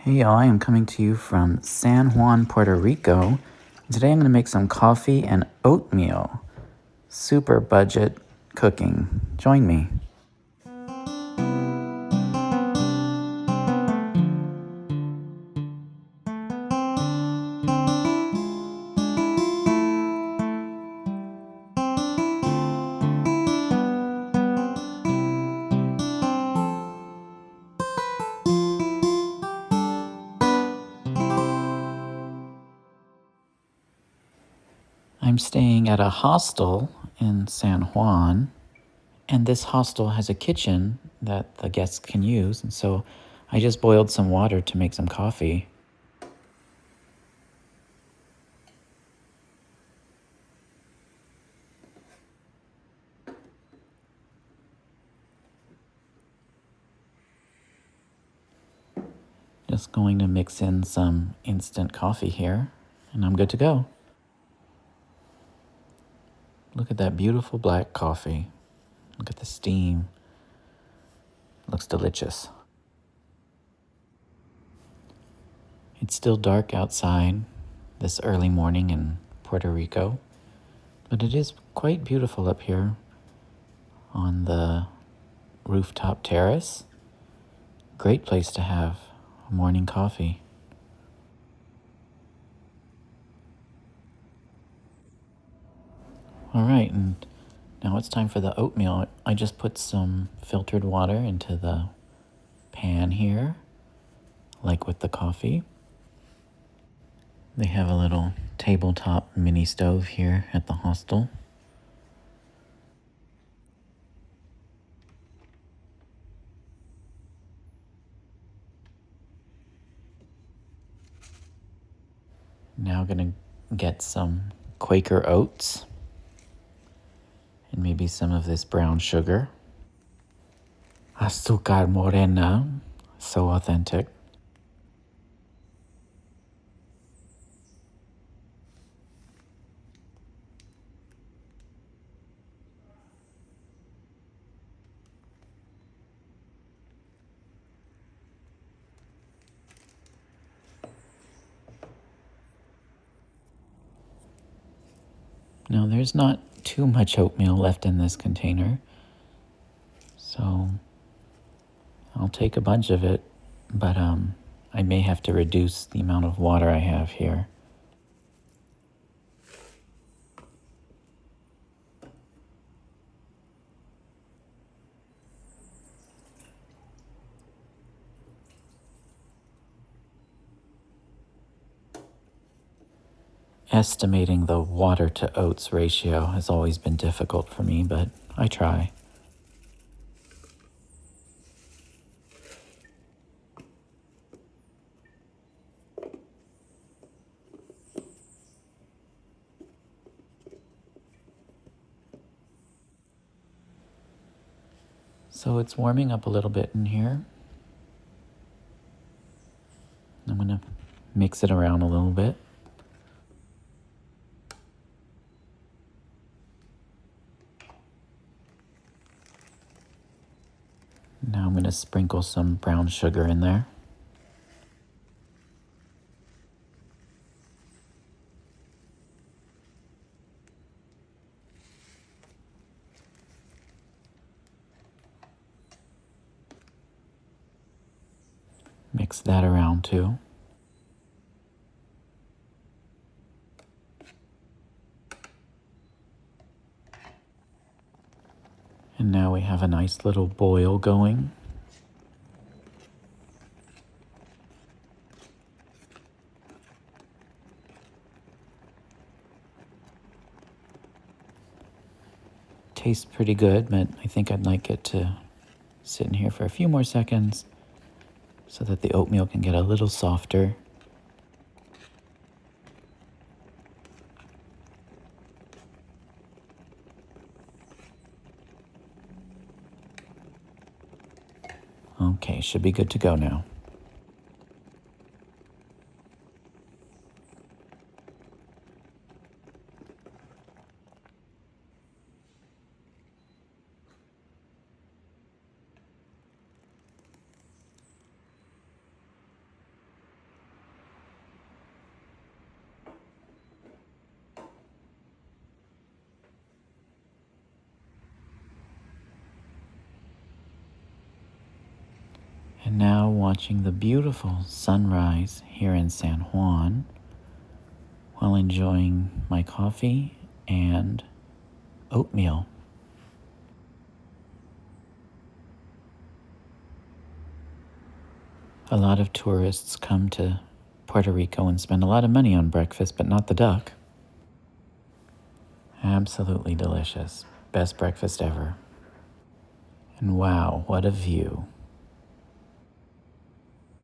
Hey y'all, I am coming to you from San Juan, Puerto Rico. Today I'm going to make some coffee and oatmeal. Super budget cooking. Join me. I'm staying at a hostel in San Juan, and this hostel has a kitchen that the guests can use, and so I just boiled some water to make some coffee. Just going to mix in some instant coffee here, and I'm good to go. Look at that beautiful black coffee. Look at the steam. Looks delicious. It's still dark outside this early morning in Puerto Rico, but it is quite beautiful up here on the rooftop terrace. Great place to have a morning coffee. All right, and now it's time for the oatmeal. I just put some filtered water into the pan here, like with the coffee. They have a little tabletop mini stove here at the hostel. Now gonna get some Quaker oats and maybe some of this brown sugar. Azúcar morena, so authentic. Now there's not too much oatmeal left in this container, so I'll take a bunch of it, but I may have to reduce the amount of water I have here. Estimating the water to oats ratio has always been difficult for me, but I try. So it's warming up a little bit in here. I'm gonna mix it around a little bit. Now I'm gonna sprinkle some brown sugar in there. Mix that around too. And now we have a nice little boil going. Tastes pretty good, but I think I'd like it to sit in here for a few more seconds so that the oatmeal can get a little softer. Okay, should be good to go now. And now watching the beautiful sunrise here in San Juan while enjoying my coffee and oatmeal. A lot of tourists come to Puerto Rico and spend a lot of money on breakfast, but not the duck. Absolutely delicious. Best breakfast ever. And wow, what a view.